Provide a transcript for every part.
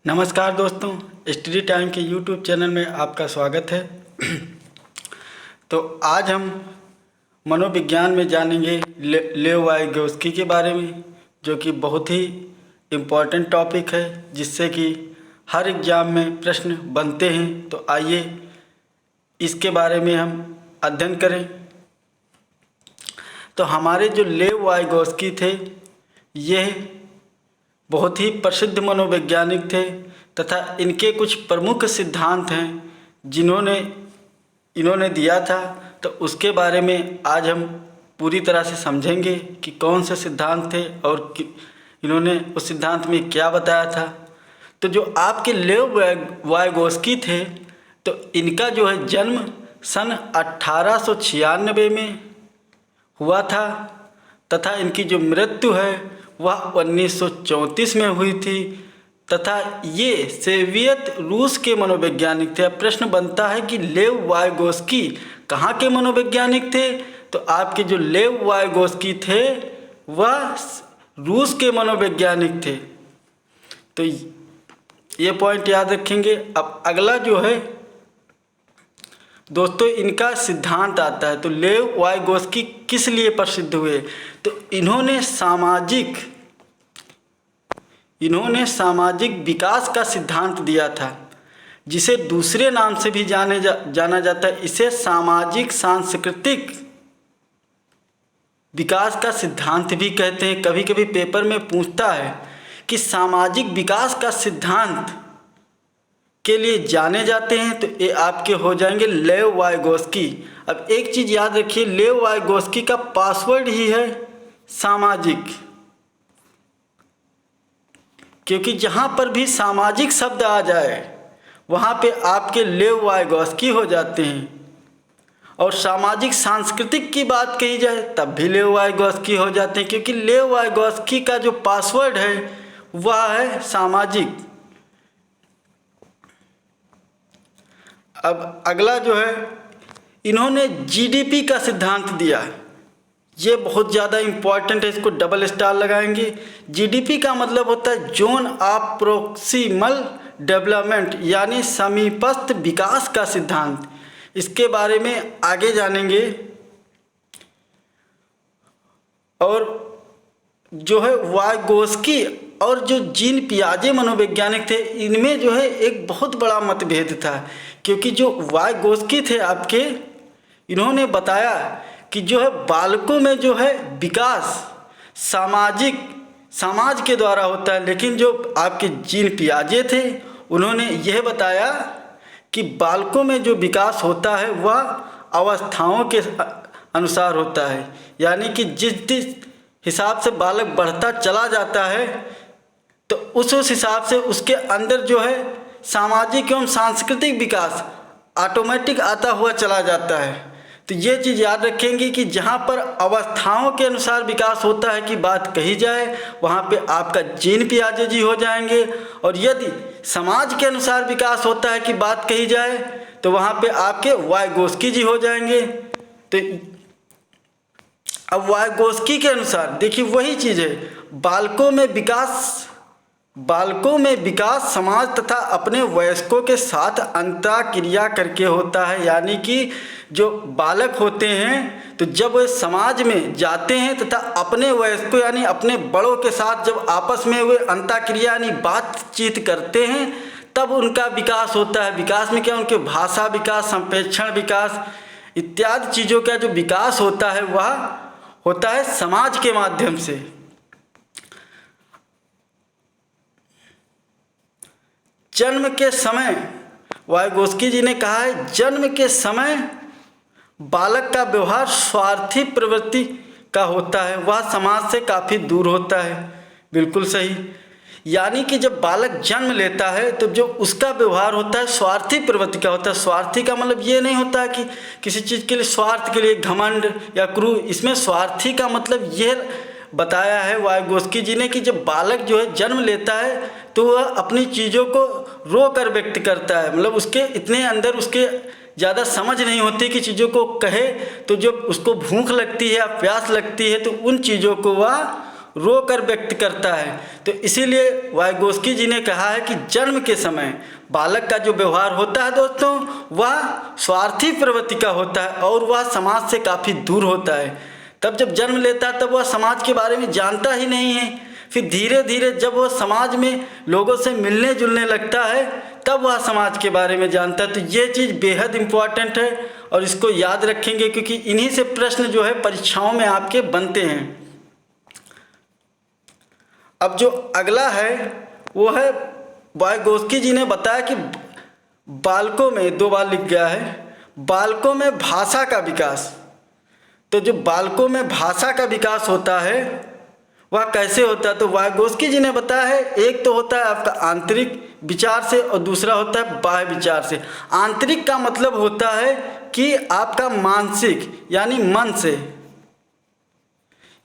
नमस्कार दोस्तों, study time के यूट्यूब चैनल में आपका स्वागत है। तो आज हम मनोविज्ञान में जानेंगे लेव वाइगोस्की के बारे में, जो कि बहुत ही इम्पोर्टेंट टॉपिक है, जिससे कि हर एग्ज़ाम में प्रश्न बनते हैं। तो आइए इसके बारे में हम अध्ययन करें। तो हमारे जो लेव वाइगोस्की थे, यह बहुत ही प्रसिद्ध मनोवैज्ञानिक थे तथा इनके कुछ प्रमुख सिद्धांत हैं इन्होंने दिया था। तो उसके बारे में आज हम पूरी तरह से समझेंगे कि कौन से सिद्धांत थे और इन्होंने उस सिद्धांत में क्या बताया था। तो जो आपके लेव वाइगोस्की थे, तो इनका जो है जन्म सन 1896 में हुआ था तथा इनकी जो मृत्यु है वह 1934 में हुई थी तथा ये सोवियत रूस के मनोवैज्ञानिक थे। अब प्रश्न बनता है कि लेव वाइगोस्की कहाँ के मनोवैज्ञानिक थे। तो आपके जो लेव वाइगोस्की थे वह रूस के मनोवैज्ञानिक थे। तो ये पॉइंट याद रखेंगे। अब अगला जो है दोस्तों, इनका सिद्धांत आता है। तो लेव वाइगोस्की किस लिए प्रसिद्ध हुए? तो इन्होंने सामाजिक विकास का सिद्धांत दिया था, जिसे दूसरे नाम से भी जाना जाता है। इसे सामाजिक सांस्कृतिक विकास का सिद्धांत भी कहते हैं। कभी कभी पेपर में पूछता है कि सामाजिक विकास का सिद्धांत के लिए जाने जाते हैं, तो ये आपके हो जाएंगे लेव वाइगोस्की। अब एक चीज़ याद रखिए, लेव वाइगोस्की का पासवर्ड ही है सामाजिक, क्योंकि जहाँ पर भी सामाजिक शब्द आ जाए वहाँ पे आपके लेव वाइगोस्की हो जाते हैं। और सामाजिक सांस्कृतिक की बात कही जाए तब भी लेव वाइगोस्की हो जाते हैं, क्योंकि लेव वाइगोस्की का जो पासवर्ड है वह है सामाजिक। अब अगला जो है, इन्होंने जीडीपी का सिद्धांत दिया। ये बहुत ज़्यादा इम्पॉर्टेंट है, इसको डबल स्टार लगाएंगे। जीडीपी का मतलब होता है जोन ऑफ प्रोक्सिमल डेवलपमेंट, यानी समीपस्थ विकास का सिद्धांत। इसके बारे में आगे जानेंगे। और जो है वाइगोस्की और जो जीन पियाजे मनोवैज्ञानिक थे, इनमें जो है एक बहुत बड़ा मतभेद था। क्योंकि जो वाइगोस्की थे आपके, इन्होंने बताया कि जो है बालकों में जो है विकास समाज के द्वारा होता है। लेकिन जो आपके जीन पियाजे थे, उन्होंने यह बताया कि बालकों में जो विकास होता है वह अवस्थाओं के अनुसार होता है। यानी कि जिस हिसाब से बालक बढ़ता चला जाता है, तो उस हिसाब से उसके अंदर जो है सामाजिक एवं सांस्कृतिक विकास ऑटोमेटिक आता हुआ चला जाता है। तो ये चीज़ याद रखेंगे कि जहाँ पर अवस्थाओं के अनुसार विकास होता है कि बात कही जाए, वहाँ पे आपका जीन पियाजे जी हो जाएंगे। और यदि समाज के अनुसार विकास होता है कि बात कही जाए, तो वहाँ पे आपके वाइगोस्की जी हो जाएंगे। तो अब वाइगोस्की के अनुसार देखिए वही चीज़ है, बालकों में विकास समाज तथा अपने वयस्कों के साथ अंतःक्रिया करके होता है। यानी कि जो बालक होते हैं, तो जब वे समाज में जाते हैं तथा अपने वयस्कों यानी अपने बड़ों के साथ जब आपस में वे अंतःक्रिया यानी बातचीत करते हैं, तब उनका विकास होता है। विकास में क्या, उनके भाषा विकास, संप्रेषण विकास इत्यादि चीज़ों का जो विकास होता है वह होता है समाज के माध्यम से। जन्म के समय वाइगोस्की जी ने कहा है, जन्म के समय बालक का व्यवहार स्वार्थी प्रवृत्ति का होता है, वह समाज से काफ़ी दूर होता है। बिल्कुल सही। यानी कि जब बालक जन्म लेता है तो जो उसका व्यवहार होता है स्वार्थी प्रवृत्ति का होता है। स्वार्थी का मतलब ये नहीं होता कि किसी चीज़ के लिए स्वार्थ के लिए घमंड या क्रूर। इसमें स्वार्थी का मतलब ये बताया है वाइगोस्की जी ने कि जब बालक जो है जन्म लेता है तो वह अपनी चीज़ों को रो कर व्यक्त करता है। मतलब उसके इतने अंदर उसके ज़्यादा समझ नहीं होती कि चीज़ों को कहे। तो जब उसको भूख लगती है या प्यास लगती है तो उन चीज़ों को वह रो कर व्यक्त करता है। तो इसीलिए वाइगोस्की जी ने कहा है कि जन्म के समय बालक का जो व्यवहार होता है दोस्तों, वह स्वार्थी प्रवृत्ति का होता है और वह समाज से काफ़ी दूर होता है। तब जब जन्म लेता है तब वह समाज के बारे में जानता ही नहीं है। फिर धीरे धीरे जब वह समाज में लोगों से मिलने जुलने लगता है तब वह समाज के बारे में जानता है। तो ये चीज़ बेहद इम्पॉर्टेंट है और इसको याद रखेंगे, क्योंकि इन्हीं से प्रश्न जो है परीक्षाओं में आपके बनते हैं। अब जो अगला है वो है, वाइगोस्की जी ने बताया कि बालकों में, 2 बार लिख गया है, बालकों में भाषा का विकास। तो जो बालकों में भाषा का विकास होता है वह कैसे होता है, तो वाइगोस्की जी ने बताया है, एक तो होता है आपका आंतरिक विचार से और दूसरा होता है बाह्य विचार से। आंतरिक का मतलब होता है कि आपका मानसिक यानी मन से,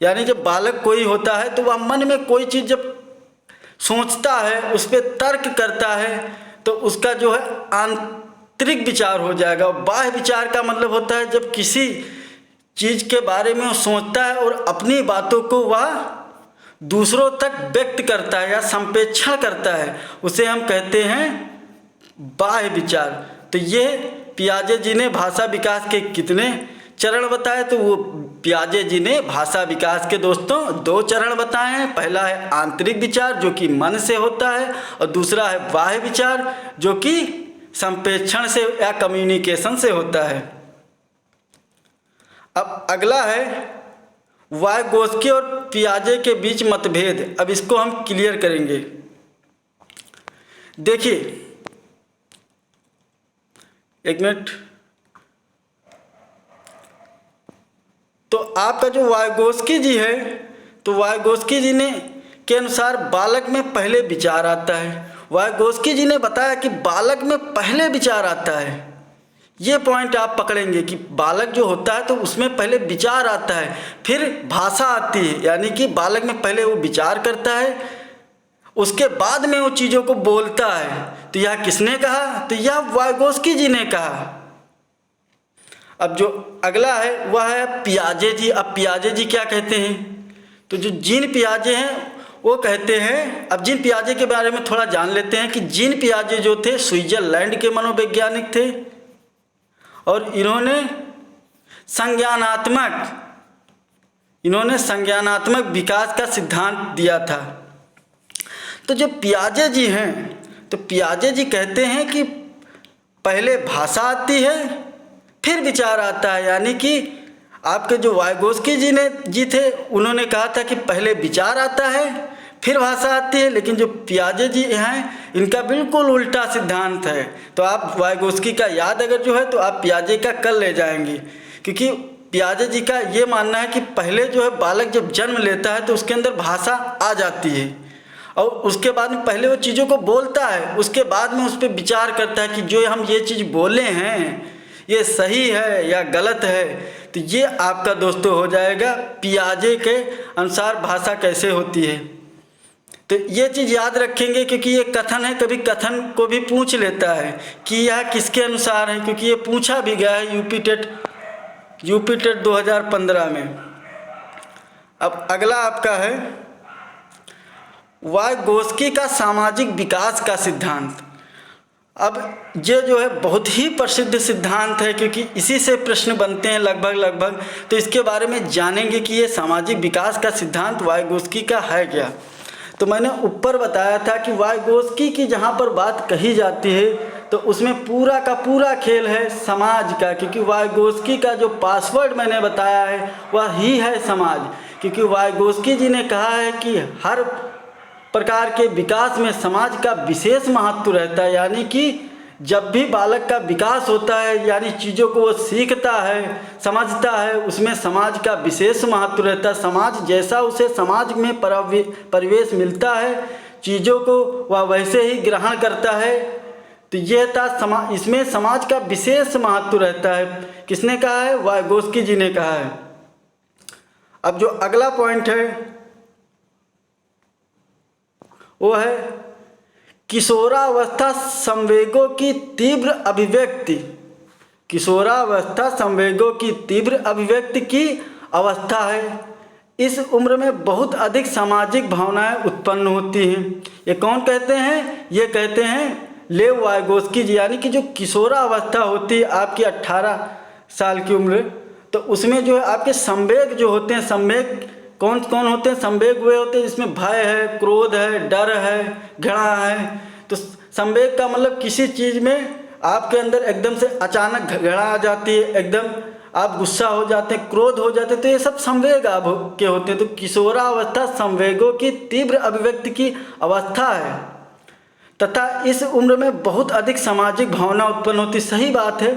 यानी जब बालक कोई होता है तो वह मन में कोई चीज़ जब सोचता है, उस पर तर्क करता है, तो उसका जो है आंतरिक विचार हो जाएगा। बाह्य विचार का मतलब होता है जब किसी चीज़ के बारे में वो सोचता है और अपनी बातों को वह दूसरों तक व्यक्त करता है या संप्रेषण करता है, उसे हम कहते हैं बाह्य विचार। तो ये पियाजे जी ने भाषा विकास के कितने चरण बताए, तो वो पियाजे जी ने भाषा विकास के दोस्तों 2 चरण बताए हैं। पहला है आंतरिक विचार जो कि मन से होता है और दूसरा है बाह्य विचार जो कि संप्रेषण से या कम्युनिकेशन से होता है। अब अगला है वाइगोस्की और पियाजे के बीच मतभेद। अब इसको हम क्लियर करेंगे। देखिए, एक मिनट। तो आपका जो वाइगोस्की जी है, तो वाइगोस्की जी ने के अनुसार बालक में पहले विचार आता है। वाइगोस्की जी ने बताया कि बालक में पहले विचार आता है। ये पॉइंट आप पकड़ेंगे कि बालक जो होता है तो उसमें पहले विचार आता है, फिर भाषा आती है, यानी कि बालक में पहले वो विचार करता है, उसके बाद में वो चीज़ों को बोलता है। तो यह किसने कहा, तो यह वाइगोस्की जी ने कहा। अब जो अगला है वह है पियाजे जी। अब पियाजे जी क्या कहते हैं, तो जो जीन पियाजे हैं वो कहते हैं, अब जीन पियाजे के बारे में थोड़ा जान लेते हैं कि जीन पियाजे जो थे स्विट्जरलैंड के मनोवैज्ञानिक थे और इन्होंने संज्ञानात्मक विकास का सिद्धांत दिया था। तो जो पियाजे जी हैं, तो पियाजे जी कहते हैं कि पहले भाषा आती है फिर विचार आता है, यानी कि आपके जो वाइगोस्की जी थे उन्होंने कहा था कि पहले विचार आता है फिर भाषा आती है, लेकिन जो पियाजे जी हैं इनका बिल्कुल उल्टा सिद्धांत है। तो आप वाइगोस्की का याद अगर जो है तो आप पियाजे का कल ले जाएंगे, क्योंकि पियाजे जी का ये मानना है कि पहले जो है बालक जब जन्म लेता है तो उसके अंदर भाषा आ जाती है और उसके बाद में पहले वो चीज़ों को बोलता है, उसके बाद में उस पर विचार करता है कि जो हम ये चीज़ बोले हैं ये सही है या गलत है। तो ये आपका दोस्तों हो जाएगा पियाजे के अनुसार भाषा कैसे होती है। तो ये चीज़ याद रखेंगे, क्योंकि ये कथन है, कभी कथन को भी पूछ लेता है कि यह किसके अनुसार है, क्योंकि ये पूछा भी गया है यूपी टेट 2015 में। अब अगला आपका है वाइगोस्की का सामाजिक विकास का सिद्धांत। अब ये जो है बहुत ही प्रसिद्ध सिद्धांत है, क्योंकि इसी से प्रश्न बनते हैं लगभग। तो इसके बारे में जानेंगे कि ये सामाजिक विकास का सिद्धांत वाइगोस्की का है क्या। तो मैंने ऊपर बताया था कि वाइगोस्की की जहाँ पर बात कही जाती है तो उसमें पूरा का पूरा खेल है समाज का, क्योंकि वाइगोस्की का जो पासवर्ड मैंने बताया है वह ही है समाज। क्योंकि वाइगोस्की जी ने कहा है कि हर प्रकार के विकास में समाज का विशेष महत्व रहता है, यानी कि जब भी बालक का विकास होता है यानी चीज़ों को वो सीखता है समझता है, उसमें समाज का विशेष महत्व रहता है। समाज जैसा उसे समाज में परिवेश मिलता है, चीज़ों को वह वैसे ही ग्रहण करता है। तो यह था इसमें समाज का विशेष महत्व रहता है। किसने कहा है, वाइगोस्की जी ने कहा है। अब जो अगला पॉइंट है वो है किशोरावस्था संवेगों की तीव्र अभिव्यक्ति। किशोरावस्था संवेगों की तीव्र अभिव्यक्ति की अवस्था है। इस उम्र में बहुत अधिक सामाजिक भावनाएं उत्पन्न होती हैं। ये कौन कहते हैं? ये कहते हैं लेव वाइगोस्की जी। यानी कि जो किशोरावस्था होती है आपकी 18 साल की उम्र, तो उसमें जो है आपके संवेग जो होते हैं, संवेग कौन कौन होते हैं? संवेग वे होते हैं जिसमें भय है, क्रोध है, डर है, घृणा है। तो संवेग का मतलब किसी चीज़ में आपके अंदर एकदम से अचानक घृणा आ जाती है, एकदम आप गुस्सा हो जाते हैं, क्रोध हो जाते हैं, तो ये सब संवेग आप के होते हैं। तो किशोरावस्था संवेगों की तीव्र अभिव्यक्ति की अवस्था है तथा इस उम्र में बहुत अधिक सामाजिक भावना उत्पन्न होती। सही बात है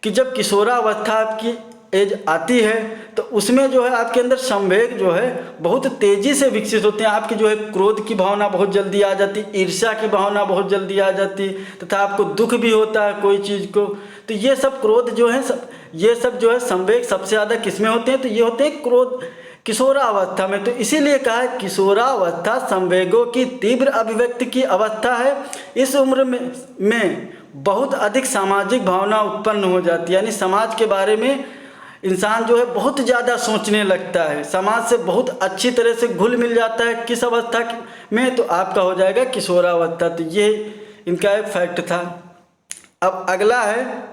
कि जब किशोरावस्था आपकी एज आती है तो उसमें जो है आपके अंदर संवेग जो है बहुत तेज़ी से विकसित होते हैं। आपकी जो है क्रोध की भावना बहुत जल्दी आ जाती, ईर्ष्या की भावना बहुत जल्दी आ जाती, तथा आपको दुख भी होता है कोई चीज़ को। तो ये सब क्रोध जो है ये सब जो है संवेग सबसे ज़्यादा किसमें होते हैं? तो ये होते हैं क्रोध किशोरावस्था में। तो इसीलिए कहा है किशोरावस्था संवेगों की तीव्र अभिव्यक्ति की अवस्था है। इस उम्र में बहुत अधिक सामाजिक भावना उत्पन्न हो जाती है, यानी समाज के बारे में इंसान जो है बहुत ज़्यादा सोचने लगता है, समाज से बहुत अच्छी तरह से घुल मिल जाता है। किस अवस्था में? तो आपका हो जाएगा किशोरावस्था। तो ये इनका एक फैक्ट था। अब अगला है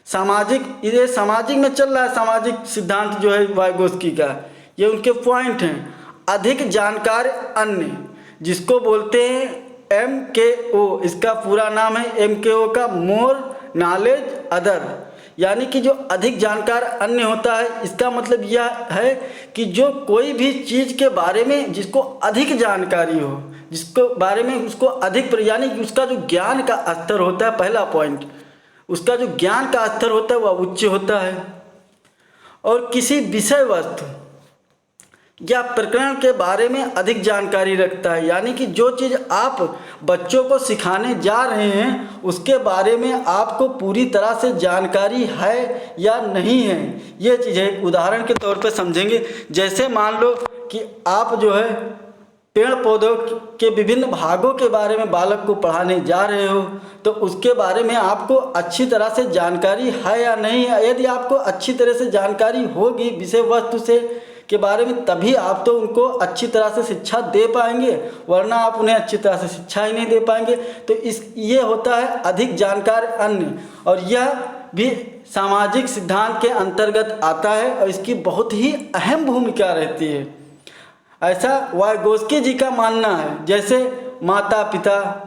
सामाजिक। ये सामाजिक में चल रहा है, सामाजिक सिद्धांत जो है वाइगोस्की का, ये उनके पॉइंट हैं। अधिक जानकार अन्य, जिसको बोलते हैं MKO, इसका पूरा नाम है MKO का मोर नॉलेज अदर। यानी कि जो अधिक जानकार अन्य होता है, इसका मतलब यह है कि जो कोई भी चीज़ के बारे में जिसको अधिक जानकारी हो, जिसको बारे में उसको अधिक, यानी कि उसका जो ज्ञान का स्तर होता है, पहला पॉइंट, उसका जो ज्ञान का स्तर होता है वह उच्च होता है। और किसी विषय वस्तु या प्रकरण के बारे में अधिक जानकारी रखता है। यानी कि जो चीज़ आप बच्चों को सिखाने जा रहे हैं उसके बारे में आपको पूरी तरह से जानकारी है या नहीं है, ये चीज़ है। उदाहरण के तौर पर समझेंगे, जैसे मान लो कि आप जो है पेड़ पौधों के विभिन्न भागों के बारे में बालक को पढ़ाने जा रहे हो, तो उसके बारे में आपको अच्छी तरह से जानकारी है या नहीं है। यदि आपको अच्छी तरह से जानकारी होगी विषय वस्तु से के बारे में, तभी आप तो उनको अच्छी तरह से शिक्षा दे पाएंगे, वरना आप उन्हें अच्छी तरह से शिक्षा ही नहीं दे पाएंगे। तो ये होता है अधिक जानकार अन्य, और यह भी सामाजिक सिद्धांत के अंतर्गत आता है और इसकी बहुत ही अहम भूमिका रहती है, ऐसा वाइगोस्की जी का मानना है। जैसे माता पिता,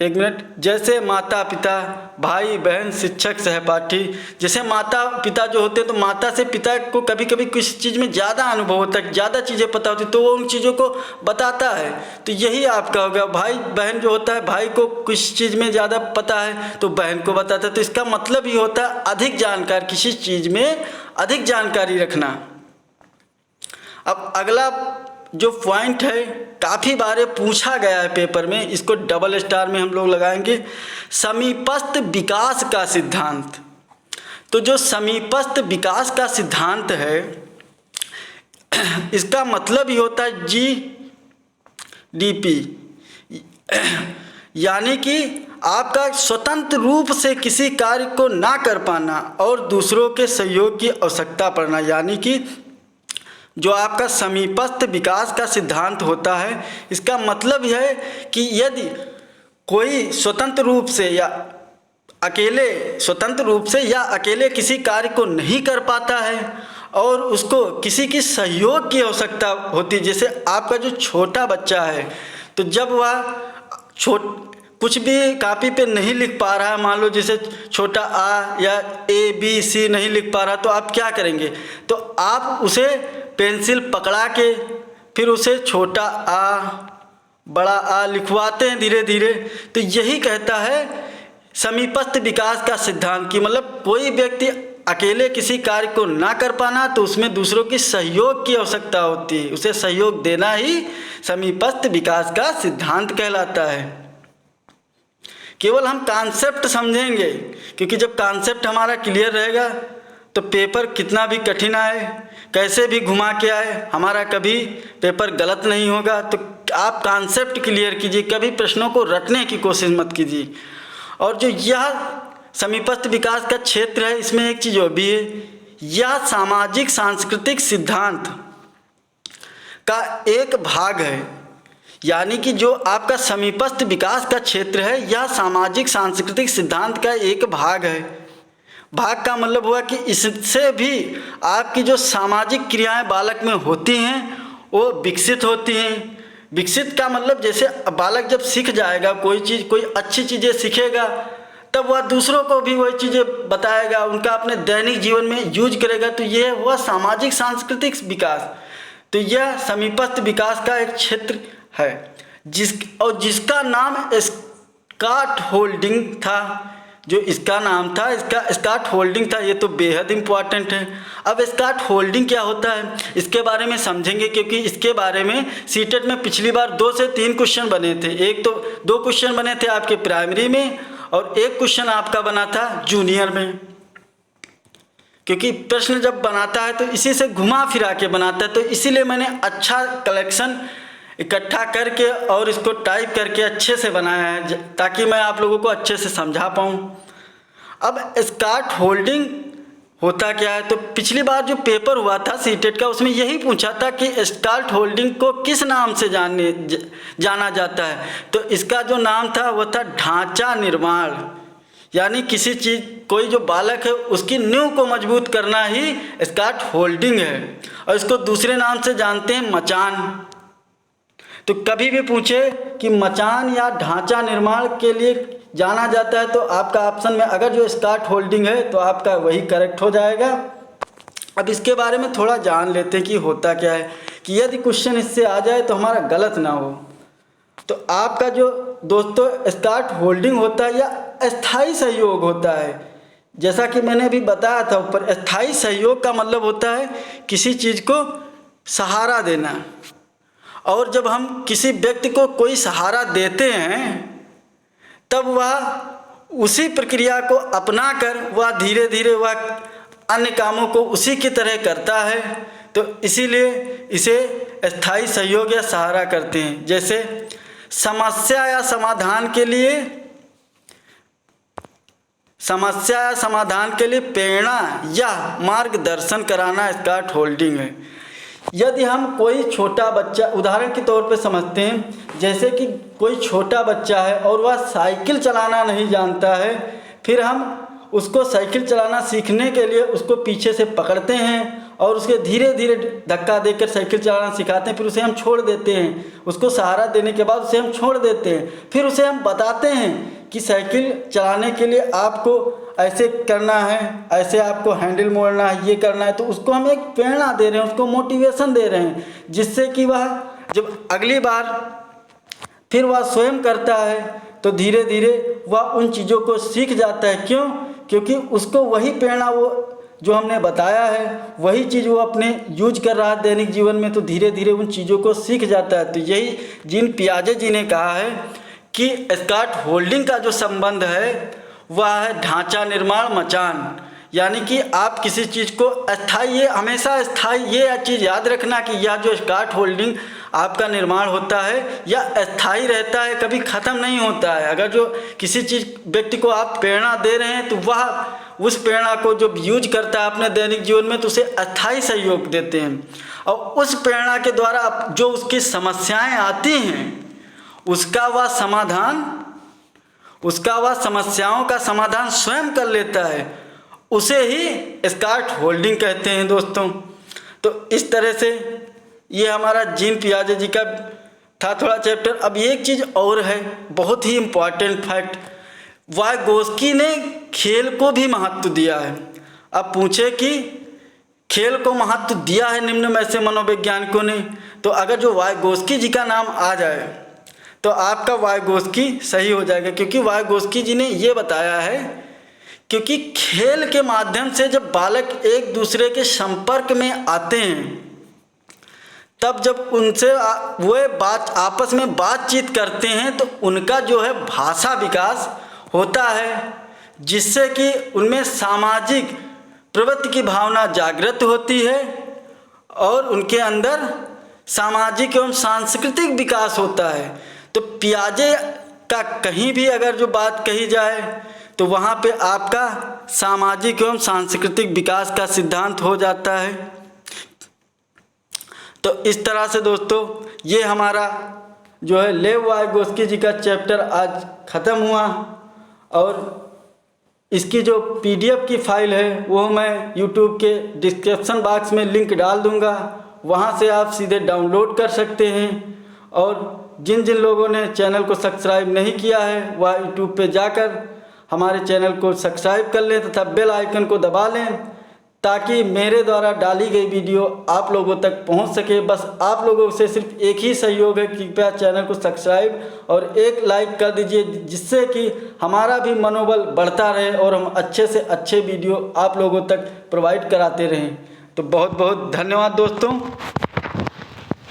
एक मिनट, जैसे माता पिता, भाई बहन, शिक्षक, सहपाठी। जैसे माता पिता जो होते हैं, तो माता से पिता को कभी कभी किसी चीज़ में ज़्यादा अनुभव होता है, ज़्यादा चीज़ें पता होती, तो वो उन चीज़ों को बताता है। तो यही आपका होगा। भाई बहन जो होता है, भाई को किस चीज़ में ज़्यादा पता है तो बहन को बताता है। तो इसका मतलब ही होता है अधिक जानकार, किसी चीज़ में अधिक जानकारी रखना। अब अगला जो पॉइंट है, काफ़ी बार पूछा गया है पेपर में, इसको डबल स्टार में हम लोग लगाएंगे, समीपस्थ विकास का सिद्धांत। तो जो समीपस्थ विकास का सिद्धांत है, इसका मतलब ही होता है GDP, यानी कि आपका स्वतंत्र रूप से किसी कार्य को ना कर पाना और दूसरों के सहयोग की आवश्यकता पड़ना। यानी कि जो आपका समीपस्थ विकास का सिद्धांत होता है, इसका मतलब यह है कि यदि कोई स्वतंत्र रूप से या अकेले किसी कार्य को नहीं कर पाता है और उसको किसी की सहयोग की आवश्यकता होती है। जैसे आपका जो छोटा बच्चा है, तो जब वह कुछ भी कापी पे नहीं लिख पा रहा है, मान लो जैसे छोटा आ या ABC नहीं लिख पा रहा, तो आप क्या करेंगे? तो आप उसे पेंसिल पकड़ा के फिर उसे छोटा आ बड़ा आ लिखवाते हैं धीरे धीरे। तो यही कहता है समीपस्थ विकास का सिद्धांत की, मतलब कोई व्यक्ति अकेले किसी कार्य को ना कर पाना तो उसमें दूसरों की सहयोग की आवश्यकता होती है, उसे सहयोग देना ही समीपस्थ विकास का सिद्धांत कहलाता है। केवल हम कॉन्सेप्ट समझेंगे, क्योंकि जब कॉन्सेप्ट हमारा क्लियर रहेगा तो पेपर कितना भी कठिन आए, कैसे भी घुमा के आए, हमारा कभी पेपर गलत नहीं होगा। तो आप कॉन्सेप्ट क्लियर कीजिए, कभी प्रश्नों को रटने की कोशिश मत कीजिए। और जो यह समीपस्थ विकास का क्षेत्र है, इसमें एक चीज़ और भी है, यह सामाजिक सांस्कृतिक सिद्धांत का एक भाग है। यानी कि जो आपका समीपस्थ विकास का क्षेत्र है, यह सामाजिक सांस्कृतिक सिद्धांत का एक भाग है। भाग का मतलब हुआ कि इससे भी आपकी जो सामाजिक क्रियाएं बालक में होती हैं वो विकसित होती हैं। विकसित का मतलब जैसे बालक जब सीख जाएगा कोई चीज़, कोई अच्छी चीज़ें सीखेगा, तब वह दूसरों को भी वही चीज़ें बताएगा, उनका अपने दैनिक जीवन में यूज करेगा। तो यह हुआ सामाजिक सांस्कृतिक विकास। तो यह समीपस्थ विकास का एक क्षेत्र है जिसका नाम स्कॉट होल्डिंग था। जो इसका नाम था, इसका स्कॉट होल्डिंग था। ये तो बेहद इम्पॉर्टेंट है। अब स्कॉट होल्डिंग क्या होता है इसके बारे में समझेंगे, क्योंकि इसके बारे में सीटेट में पिछली बार 2 से 3 क्वेश्चन बने थे। एक तो 2 क्वेश्चन बने थे आपके प्राइमरी में और एक क्वेश्चन आपका बना था जूनियर में। क्योंकि प्रश्न जब बनाता है तो इसी से घुमा फिरा के बनाता है, तो इसीलिए मैंने अच्छा कलेक्शन इकट्ठा करके और इसको टाइप करके अच्छे से बनाया है ताकि मैं आप लोगों को अच्छे से समझा पाऊँ। अब स्कॉट होल्डिंग होता क्या है, तो पिछली बार जो पेपर हुआ था सीटेट का उसमें यही पूछा था कि स्कॉट होल्डिंग को किस नाम से जाना जाता है। तो इसका जो नाम था वो था ढांचा निर्माण। यानी किसी चीज़, कोई जो बालक है उसकी नींव को मजबूत करना ही स्कॉट होल्डिंग है। और इसको दूसरे नाम से जानते हैं मचान। तो कभी भी पूछे कि मचान या ढांचा निर्माण के लिए जाना जाता है तो आपका ऑप्शन में अगर जो स्कॉट होल्डिंग है तो आपका वही करेक्ट हो जाएगा। अब इसके बारे में थोड़ा जान लेते हैं कि होता क्या है, कि यदि क्वेश्चन इससे आ जाए तो हमारा गलत ना हो। तो आपका जो दोस्तों स्कॉट होल्डिंग होता है या अस्थाई सहयोग होता है। जैसा कि मैंने अभी बताया था ऊपर, अस्थाई सहयोग का मतलब होता है किसी चीज़ को सहारा देना। और जब हम किसी व्यक्ति को कोई सहारा देते हैं तब वह उसी प्रक्रिया को अपना कर वह धीरे धीरे वह अन्य कामों को उसी की तरह करता है। तो इसीलिए इसे अस्थाई सहयोग या सहारा करते हैं। जैसे समस्या या समाधान के लिए प्रेरणा या मार्गदर्शन कराना स्कॉट होल्डिंग है। यदि हम कोई छोटा बच्चा, उदाहरण के तौर पे समझते हैं, जैसे कि कोई छोटा बच्चा है और वह साइकिल चलाना नहीं जानता है, फिर हम उसको साइकिल चलाना सीखने के लिए उसको पीछे से पकड़ते हैं और उसके धीरे धीरे धक्का देकर साइकिल चलाना सिखाते हैं। फिर उसे हम छोड़ देते हैं, उसको सहारा देने के बाद उसे हम छोड़ देते हैं। फिर उसे हम बताते हैं कि साइकिल चलाने के लिए आपको ऐसे करना है, ऐसे आपको हैंडल मोड़ना है, ये करना है। तो उसको हम एक प्रेरणा दे रहे हैं, उसको मोटिवेशन दे रहे हैं, जिससे कि वह जब अगली बार फिर वह स्वयं करता है तो धीरे धीरे वह उन चीज़ों को सीख जाता है। क्यों? क्योंकि उसको वही प्रेरणा, वो जो हमने बताया है वही चीज़ वो अपने यूज कर रहा है दैनिक जीवन में, तो धीरे धीरे उन चीज़ों को सीख जाता है। तो यही जीन पियाजे जी ने कहा है कि स्कॉट होल्डिंग का जो संबंध है वह है ढांचा निर्माण मचान। यानी कि आप किसी चीज़ को अस्थाई, ये हमेशा अस्थाई, ये चीज़ याद रखना कि यह जो स्कॉट होल्डिंग आपका निर्माण होता है यह अस्थाई रहता है, कभी ख़त्म नहीं होता है। अगर जो किसी चीज़ व्यक्ति को आप प्रेरणा दे रहे हैं तो वह उस प्रेरणा को जो यूज करता है अपने दैनिक जीवन में तो उसे अस्थाई सहयोग देते हैं। और उस प्रेरणा के द्वारा जो उसकी समस्याएं आती हैं उसका वह समस्याओं का समाधान स्वयं कर लेता है, उसे ही स्कॉट होल्डिंग कहते हैं दोस्तों। तो इस तरह से ये हमारा जीन पियाजे जी का था थोड़ा चैप्टर। अब एक चीज़ और है, बहुत ही इम्पॉर्टेंट फैक्ट, वाइगोस्की ने खेल को भी महत्व दिया है। अब पूछे कि खेल को महत्व दिया है निम्न में से मनोवैज्ञानिकों ने, तो अगर जो वाइगोस्की जी का नाम आ जाए तो आपका वाइगोस्की सही हो जाएगा। क्योंकि वाइगोस्की जी ने ये बताया है, क्योंकि खेल के माध्यम से जब बालक एक दूसरे के संपर्क में आते हैं तब जब उनसे वे आपस में बातचीत करते हैं तो उनका जो है भाषा विकास होता है, जिससे कि उनमें सामाजिक प्रवृत्ति की भावना जागृत होती है और उनके अंदर सामाजिक एवं सांस्कृतिक विकास होता है। तो पियाजे का कहीं भी अगर जो बात कही जाए तो वहाँ पे आपका सामाजिक एवं सांस्कृतिक विकास का सिद्धांत हो जाता है। तो इस तरह से दोस्तों ये हमारा जो है लेव वाइगोस्की जी का चैप्टर आज ख़त्म हुआ, और इसकी जो PDF की फाइल है वो मैं YouTube के डिस्क्रिप्शन बॉक्स में लिंक डाल दूंगा, वहाँ से आप सीधे डाउनलोड कर सकते हैं। और जिन जिन लोगों ने चैनल को सब्सक्राइब नहीं किया है वह YouTube पे जाकर हमारे चैनल को सब्सक्राइब कर लें तथा बेल आइकन को दबा लें, ताकि मेरे द्वारा डाली गई वीडियो आप लोगों तक पहुंच सके। बस आप लोगों से सिर्फ एक ही सहयोग है, कृपया चैनल को सब्सक्राइब और एक लाइक कर दीजिए, जिससे कि हमारा भी मनोबल बढ़ता रहे और हम अच्छे से अच्छे वीडियो आप लोगों तक प्रोवाइड कराते रहें। तो बहुत बहुत धन्यवाद दोस्तों।